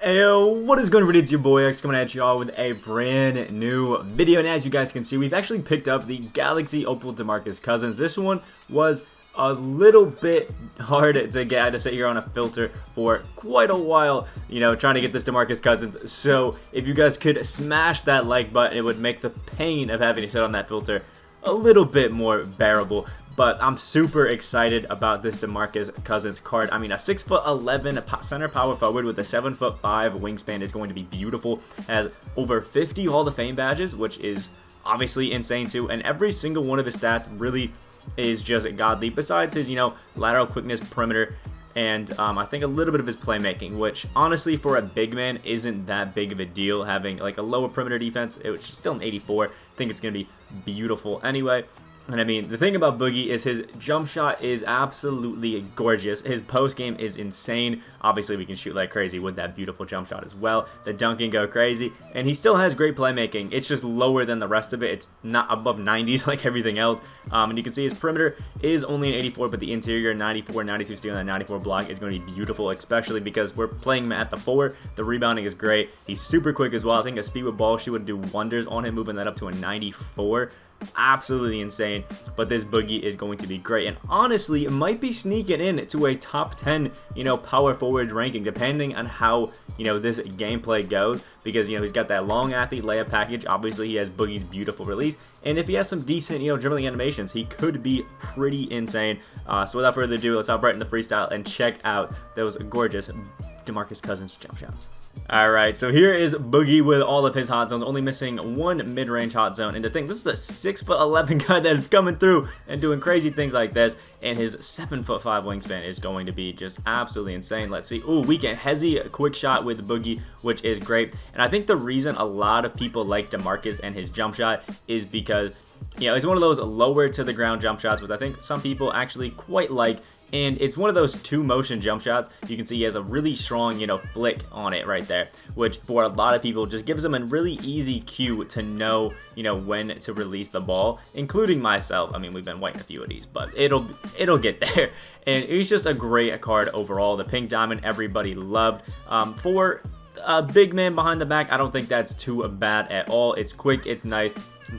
Ayo, what is going on? It's your boy X coming at y'all with a brand new video, and as you guys can see, we've actually picked up the Galaxy Opal Demarcus Cousins. This one was a little bit hard to get. I had to sit here on a filter for quite a while, you know, trying to get this Demarcus Cousins. So if you guys could smash that like button, it would make the pain of having to sit on that filter a little bit more bearable. But I'm super excited about this Demarcus Cousins card. I mean, a 6'11" center power forward with a 7'5" wingspan is going to be beautiful. Has over 50 Hall of Fame badges, which is obviously insane too. And every single one of his stats really is just godly. Besides his, you know, lateral quickness, perimeter, and I think a little bit of his playmaking, which honestly for a big man isn't that big of a deal. Having like a lower perimeter defense, which is still an 84. I think it's going to be beautiful anyway. And I mean, the thing about Boogie is his jump shot is absolutely gorgeous. His post game is insane. Obviously, we can shoot like crazy with that beautiful jump shot as well. The dunk can go crazy. And he still has great playmaking. It's just lower than the rest of it. It's not above 90s like everything else. And you can see his perimeter is only an 84, but the interior 94, 92 steal, and that 94 block is going to be beautiful, especially because we're playing him at the 4. The rebounding is great. He's super quick as well. I think a speed with ball, she would do wonders on him, moving that up to a 94. Absolutely insane. But this Boogie is going to be great, and honestly it might be sneaking in to a top 10, you know, power forward ranking, depending on how, you know, this gameplay goes, because, you know, he's got that long athlete layup package. Obviously he has Boogie's beautiful release, and if he has some decent, you know, dribbling animations, he could be pretty insane. So without further ado, let's hop right in the freestyle and check out those gorgeous Demarcus Cousins jump shots. Alright, so here is Boogie with all of his hot zones, only missing one mid-range hot zone. And to think, this is a 6'11" guy that is coming through and doing crazy things like this, and his 7'5" wingspan is going to be just absolutely insane. Let's see. Ooh, we can hezzy quick shot with Boogie, which is great. And I think the reason a lot of people like Demarcus and his jump shot is because, you know, it's one of those lower to the ground jump shots, which I think some people actually quite like. And it's one of those 2-motion jump shots. You can see he has a really strong, you know, flick on it right there, which for a lot of people just gives him a really easy cue to know, you know, when to release the ball, including myself. I mean, we've been waiting a few of these, but it'll get there. And he's just a great card overall. The pink diamond, everybody loved. For a big man behind the back, I don't think that's too bad at all. It's quick, it's nice,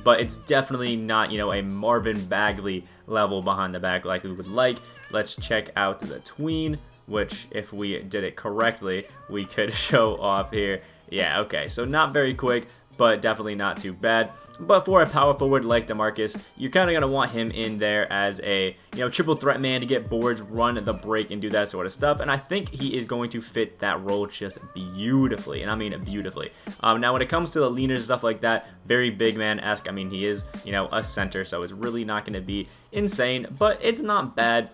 but it's definitely not, you know, a Marvin Bagley level behind the back like we would like. Let's check out the tween, which if we did it correctly, we could show off here. Yeah, okay, so not very quick, but definitely not too bad. But for a power forward like Demarcus, you're kind of going to want him in there as a, you know, triple threat man to get boards, run the break, and do that sort of stuff. And I think he is going to fit that role just beautifully, and I mean beautifully. Now, when it comes to the leaners and stuff like that, very big man-esque. I mean, he is, you know, a center, so it's really not going to be insane, but it's not bad.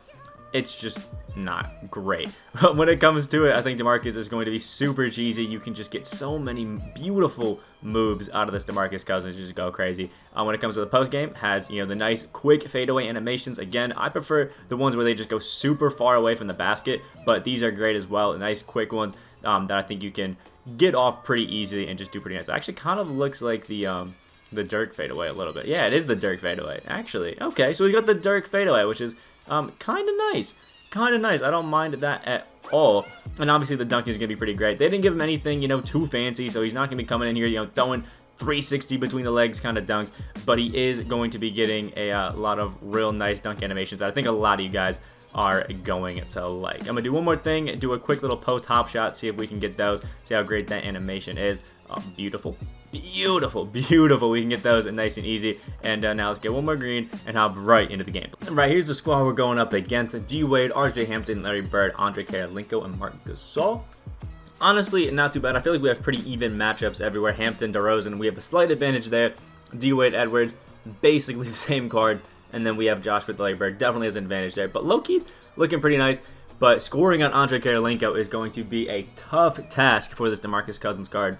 It's just not great. But when it comes to it, I think Demarcus is going to be super cheesy. You can just get so many beautiful moves out of this Demarcus Cousins. Just go crazy. When it comes to the post game, has, you know, the nice quick fadeaway animations. Again, I prefer the ones where they just go super far away from the basket, but these are great as well. Nice quick ones that I think you can get off pretty easily and just do pretty nice. It actually kind of looks like the Dirk fadeaway a little bit. Yeah, it is the Dirk fadeaway, actually. Okay, so we got the Dirk fadeaway, which is kind of nice. Kind of nice. I don't mind that at all. And obviously the dunk is going to be pretty great. They didn't give him anything, you know, too fancy, so he's not going to be coming in here, you know, throwing 360 between the legs kind of dunks, but he is going to be getting a lot of real nice dunk animations that I think a lot of you guys are going to like. I'm going to do one more thing, do a quick little post hop shot, see if we can get those, see how great that animation is. Beautiful. Beautiful, beautiful. We can get those nice and easy. And now let's get one more green and hop right into the game. Right, here's the squad we're going up against. D Wade, RJ Hampton, Larry Bird, Andre Karolinko, and Mark Gasol. Honestly, not too bad. I feel like we have pretty even matchups everywhere. Hampton, DeRozan, we have a slight advantage there. D Wade, Edwards, basically the same card. And then we have Josh with Larry Bird, definitely has an advantage there. But low-key, looking pretty nice. But scoring on Andre Karolinko is going to be a tough task for this Demarcus Cousins card,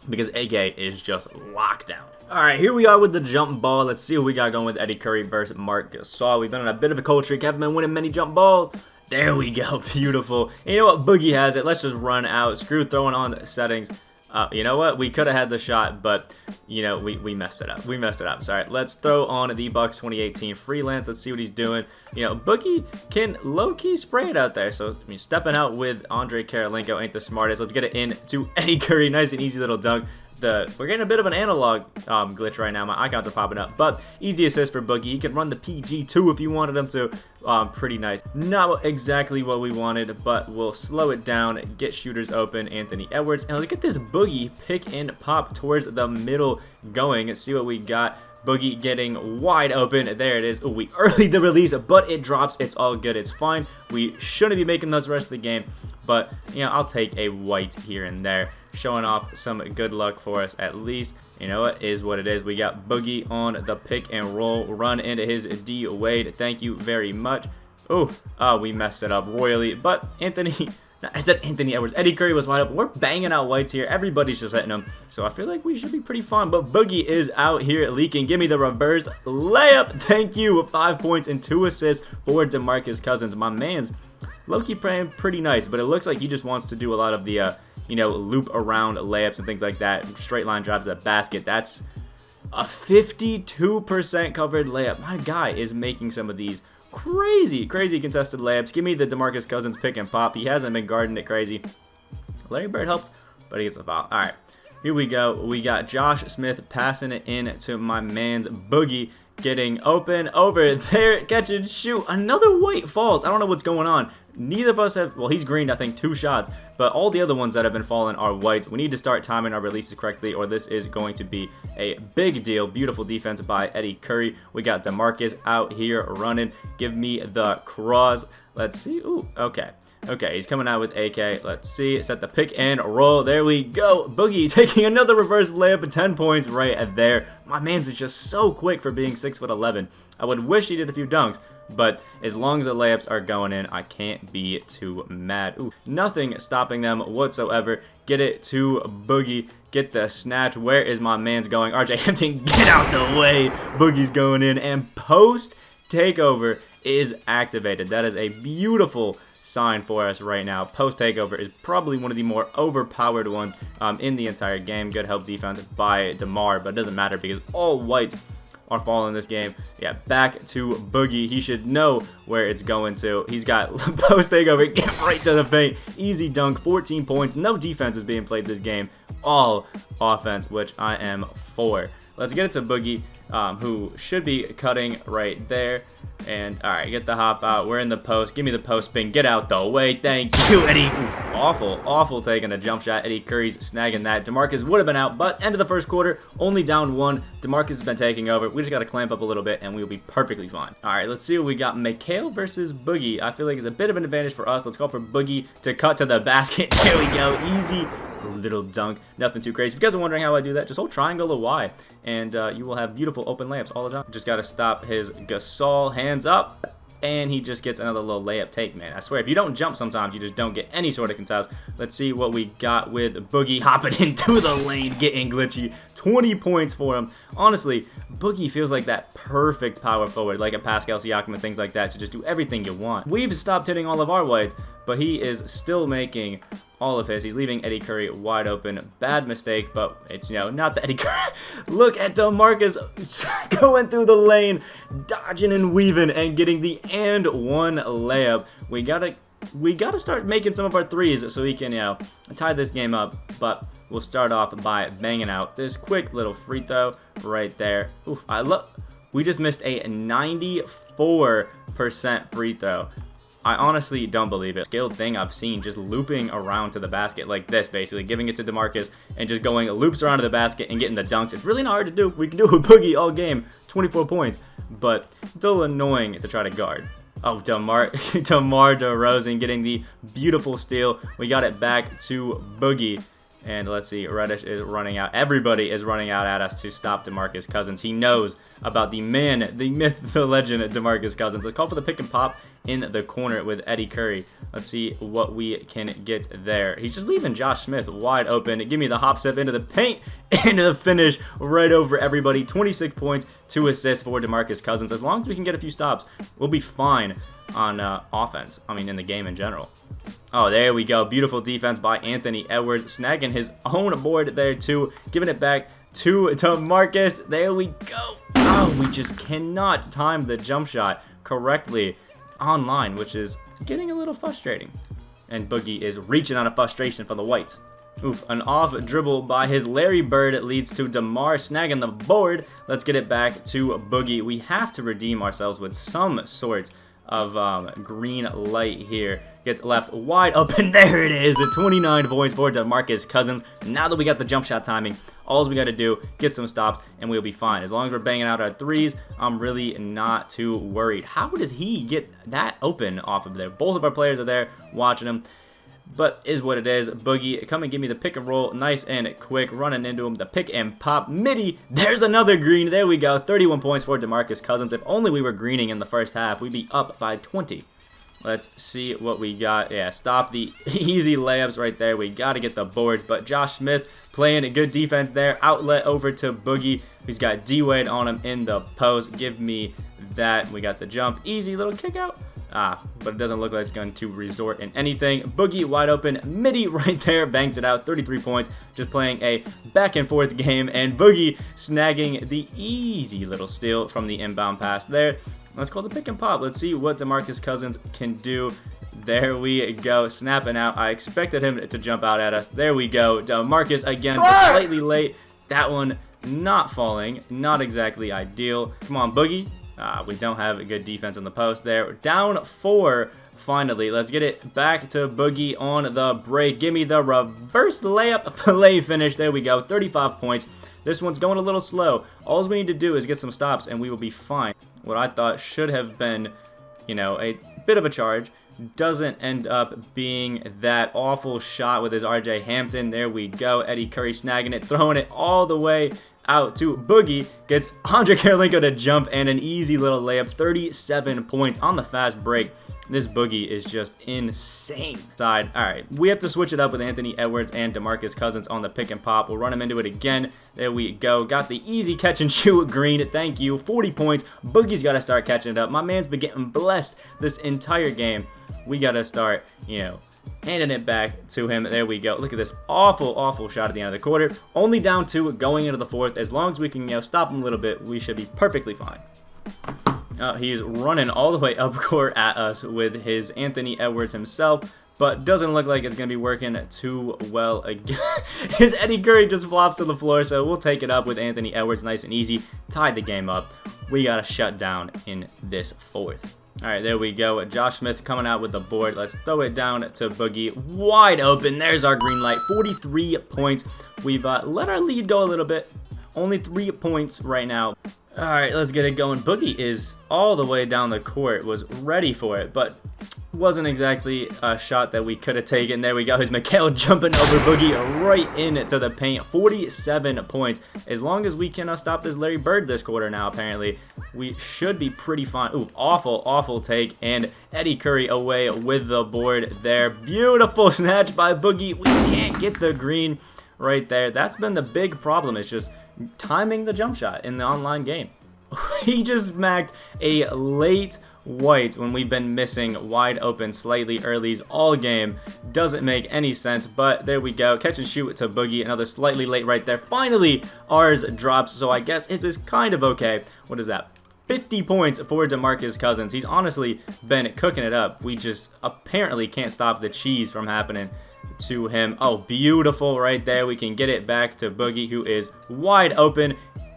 because A-Gate is just locked down. Alright, here we are with the jump ball. Let's see what we got going with Eddie Curry versus Mark Gasol. We've been on a bit of a cold streak. Haven't been winning many jump balls. There we go. Beautiful. And you know what? Boogie has it. Let's just run out. Screw throwing on the settings. You know what? We could have had the shot, but, you know, we messed it up. We messed it up. So, all right, let's throw on the Bucks 2018 freelance. Let's see what he's doing. You know, Boogie can low-key spray it out there. So, I mean, stepping out with Andre Karolinko ain't the smartest. Let's get it in to Eddie Curry. Nice and easy little dunk. We're getting a bit of an analog glitch right now. My icons are popping up, but easy assist for Boogie. He can run the PG too if you wanted him to. Pretty nice. Not exactly what we wanted, but we'll slow it down, get shooters open. Anthony Edwards, and look at this Boogie pick and pop towards the middle going. See what we got. Boogie getting wide open. There it is. Ooh, we early the release, but it drops. It's all good. It's fine. We shouldn't be making those the rest of the game, but, you know, I'll take a white here and there. Showing off some good luck for us at least. You know, it is what it is. We got Boogie on the pick and roll. Run into his D Wade. Thank you very much. Oh, we messed it up royally. But Anthony... I said Anthony Edwards. Eddie Curry was wide open. We're banging out whites here. Everybody's just hitting them. So I feel like we should be pretty fun. But Boogie is out here leaking. Give me the reverse layup. Thank you. 5 points and 2 assists for Demarcus Cousins. My man's low-key playing pretty nice. But it looks like he just wants to do a lot of the, you know, loop around layups and things like that. Straight line drives that basket. That's a 52% covered layup. My guy is making some of these crazy contested layups. Give me the Demarcus Cousins pick and pop. He hasn't been guarding it crazy. Larry Bird helped, but he gets a foul. All right, here we go. We got Josh Smith passing it in to my man's Boogie, getting open over there, catch and shoot. Another white falls. I don't know what's going on. Neither of us have, well, he's greened, I think, 2 shots, but all the other ones that have been falling are whites. We need to start timing our releases correctly, or this is going to be a big deal. Beautiful defense by Eddie Curry. We got Demarcus out here running. Give me the cross. Let's see. Ooh, okay. Okay, he's coming out with AK. Let's see. Set the pick and roll. There we go. Boogie taking another reverse layup at 10 points right there. My man's is just so quick for being 6'11". I would wish he did a few dunks, but as long as the layups are going in, I can't be too mad. Ooh, nothing stopping them whatsoever. Get it to Boogie. Get the snatch. Where is my man's going? RJ Hampton, get out the way. Boogie's going in, and post takeover is activated. That is a beautiful sign for us right now. Post takeover is probably one of the more overpowered ones in the entire game. Good help defense by DeMar, but it doesn't matter because all whites are falling this game. Yeah, back to Boogie. He should know where it's going to. He's got post takeover, gets right to the paint. Easy dunk, 14 points. No defense is being played this game. All offense, which I am for. Let's get it to Boogie, who should be cutting right there. And, all right, get the hop out. We're in the post. Give me the post spin. Get out the way. Thank you, Eddie. Oof, awful taking a jump shot. Eddie Curry's snagging that. Demarcus would have been out, but end of the first quarter, only down 1. Demarcus has been taking over. We just got to clamp up a little bit, and we'll be perfectly fine. All right, let's see what we got. Mikhail versus Boogie. I feel like it's a bit of an advantage for us. Let's go for Boogie to cut to the basket. There we go. Easy little dunk. Nothing too crazy. If you guys are wondering how I do that, just hold triangle or Y, and you will have beautiful open layups all the time. Just got to stop his Gasol. Hands up, and he just gets another little layup take, man. I swear, if you don't jump sometimes, you just don't get any sort of contest. Let's see what we got with Boogie hopping into the lane, getting glitchy. 20 points for him. Honestly, Boogie feels like that perfect power forward, like a Pascal, Siakam, and things like that, to just do everything you want. We've stopped hitting all of our whites, but he is still making all of his. He's leaving Eddie Curry wide open. Bad mistake, but it's, you know, not the Eddie Curry. Look at DeMarcus going through the lane, dodging and weaving, and getting the and one layup. We gotta start making some of our threes so we can, you know, tie this game up. But we'll start off by banging out this quick little free throw right there. Oof, we just missed a 94% free throw. I honestly don't believe it. Skilled thing I've seen, just looping around to the basket like this, basically giving it to DeMarcus and just going loops around to the basket and getting the dunks. It's really not hard to do. We can do it with Boogie all game, 24 points, but still annoying to try to guard. Oh, DeMar DeRozan getting the beautiful steal. We got it back to Boogie. And let's see, Reddish is running out. Everybody is running out at us to stop DeMarcus Cousins. He knows about the man, the myth, the legend, DeMarcus Cousins. Let's call for the pick and pop in the corner with Eddie Curry. Let's see what we can get there. He's just leaving Josh Smith wide open. Give me the hop step into the paint, into the finish, right over everybody. 26 points, 2 assists for DeMarcus Cousins. As long as we can get a few stops, we'll be fine on offense. I mean, in the game in general. Oh, there we go. Beautiful defense by Anthony Edwards, snagging his own board there too, giving it back to Demarcus. There we go. Oh, we just cannot time the jump shot correctly online, which is getting a little frustrating. And Boogie is reaching out of frustration for the whites. Oof, an off dribble by his Larry Bird leads to DeMar snagging the board. Let's get it back to Boogie. We have to redeem ourselves with some sort of green light here. Gets left wide open. There it is. 29 points for DeMarcus Cousins. Now that we got the jump shot timing, all we got to do, get some stops, and we'll be fine. As long as we're banging out our threes, I'm really not too worried. How does he get that open off of there? Both of our players are there watching him. But is what it is. Boogie, come and give me the pick and roll. Nice and quick. Running into him. The pick and pop. Midi. There's another green. There we go. 31 points for DeMarcus Cousins. If only we were greening in the first half, we'd be up by 20. Let's see what we got. Yeah, stop the easy layups right there. We got to get the boards. But Josh Smith playing a good defense there. Outlet over to Boogie. He's got D-Wade on him in the post. Give me that. We got the jump. Easy little kick out. But it doesn't look like it's going to resort in anything. Boogie wide open, Midi right there, bangs it out, 33 points, just playing a back and forth game, and Boogie snagging the easy little steal from the inbound pass there. Let's call the pick and pop. Let's see what DeMarcus Cousins can do. There we go, snapping out. I expected him to jump out at us. There we go. DeMarcus again, slightly late. That one not falling, not exactly ideal. Come on, Boogie. We don't have a good defense in the post there. We're down 4 finally. Let's get it back to Boogie on the break. Give me the reverse layup fillet finish. There we go. 35 points. This one's going a little slow. All we need to do is get some stops and we will be fine. What I thought should have been, you know, a bit of a charge doesn't end up being that awful shot with his RJ Hampton. There we go. Eddie Curry snagging it, throwing it all the way out to Boogie. Gets Andre Karolinko to jump and an easy little layup. 37 points on the fast break. This Boogie is just insane. All right, we have to switch it up with Anthony Edwards and DeMarcus Cousins on the pick and pop. We'll run him into it again. There we go. Got the easy catch and shoot green. Thank you. 40 points. Boogie's got to start catching it up. My man's been getting blessed this entire game. We got to start, you know, handing it back to him. There we go. Look at this awful shot at the end of the quarter. Only down 2 going into the 4th. As long as we can, you know, stop him a little bit, we should be perfectly fine. He's running all the way up court at us with his Anthony Edwards himself, but doesn't look like it's going to be working too well again. His Eddie Curry just flops to the floor, so we'll take it up with Anthony Edwards nice and easy. Tied the game up. We got to shut down in this 4th. All right, there we go. Josh Smith coming out with the board. Let's throw it down to Boogie. Wide open. There's our green light. 43 points. We've let our lead go a little bit. Only 3 points right now. All right, let's get it going. Boogie is all the way down the court. Was ready for it, but wasn't exactly a shot that we could have taken. There we go. Here's Mikhail jumping over Boogie right into the paint. 47 points. As long as we can stop this Larry Bird this quarter now, apparently, we should be pretty fine. Ooh, awful take. And Eddie Curry away with the board there. Beautiful snatch by Boogie. We can't get the green right there. That's been the big problem. It's just timing the jump shot in the online game. He just smacked a late white when we've been missing wide open slightly earlys all game. Doesn't make any sense, but there we go. Catch and shoot to Boogie. Another slightly late right there. Finally, ours drops, so I guess his is kind of okay. What is that? 50 points for DeMarcus Cousins. He's honestly been cooking it up. We just apparently can't stop the cheese from happening to him. Oh, beautiful right there. We can get it back to Boogie, who is wide open.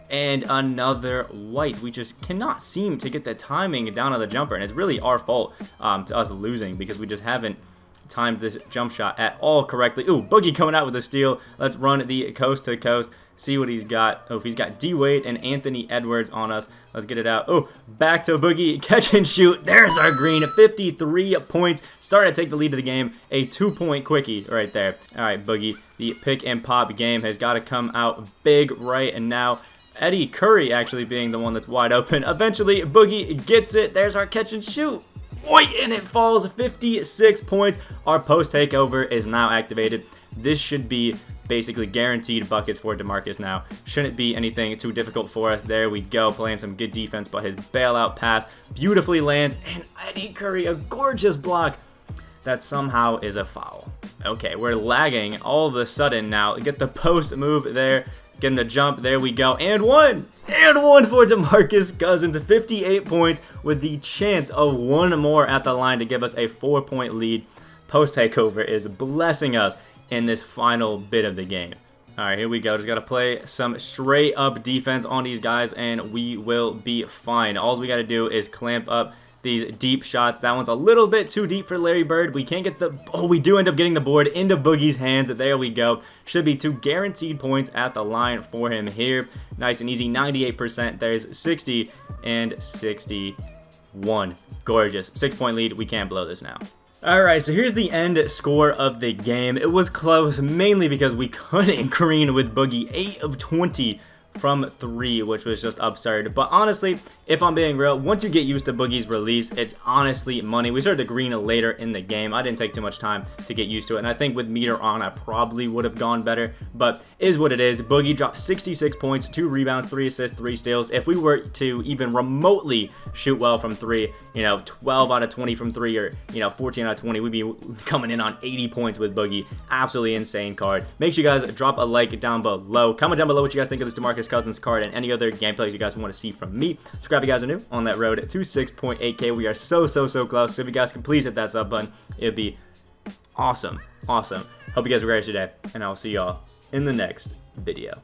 And another white. We just cannot seem to get the timing down on the jumper. And it's really our fault to us losing because we just haven't timed this jump shot at all correctly. Ooh, Boogie coming out with a steal. Let's run the coast to coast. See what he's got. Oh, he's got D-Wade and Anthony Edwards on us. Let's get it out. Oh, back to Boogie. Catch and shoot. There's our green. 53 points. Starting to take the lead of the game. A 2-point quickie right there. All right, Boogie. The pick and pop game has got to come out big right and now. Eddie Curry actually being the one that's wide open. Eventually, Boogie gets it. There's our catch and shoot. Oi, and it falls. 56 points. Our post takeover is now activated. This should be basically guaranteed buckets for DeMarcus now. Shouldn't be anything too difficult for us. There we go, playing some good defense, but his bailout pass beautifully lands. And Eddie Curry, a gorgeous block. that somehow is a foul. Okay, we're lagging all of a sudden now. Get the post move there. Get him to jump. There we go. And one! And one for Demarcus Cousins. 58 points with the chance of one more at the line to give us a 4-point lead. Post takeover is blessing us in this final bit of the game. Alright, here we go. Just got to play some straight up defense on these guys and we will be fine. All we got to do is clamp up these deep shots. That one's a little bit too deep for Larry Bird. We can't get the... Oh, we do end up getting the board into Boogie's hands. There we go. Should be 2 guaranteed points at the line for him here. Nice and easy. 98%. There's 60 and 61. Gorgeous. 6-point lead. We can't blow this now. Alright, so here's the end score of the game. It was close, mainly because we couldn't green with Boogie. 8 of 20 from 3, which was just absurd. But honestly, if I'm being real, once you get used to Boogie's release, it's honestly money. We started to green later in the game. I didn't take too much time to get used to it, and I think with meter on, I probably would have gone better, but is what it is. Boogie dropped 66 points, 2 rebounds, 3 assists, 3 steals. If we were to even remotely shoot well from 3, 12 out of 20 from 3, or 14 out of 20, we'd be coming in on 80 points with Boogie. Absolutely insane card. Make sure you guys drop a like down below. Comment down below what you guys think of this Demarcus Cousins card and any other gameplays you guys want to see from me. Subscribe if you guys are new on that road to 6.8K. We are so close. So if you guys can please hit that sub button, it'd be awesome. Hope you guys have a great day, and I'll see y'all in the next video.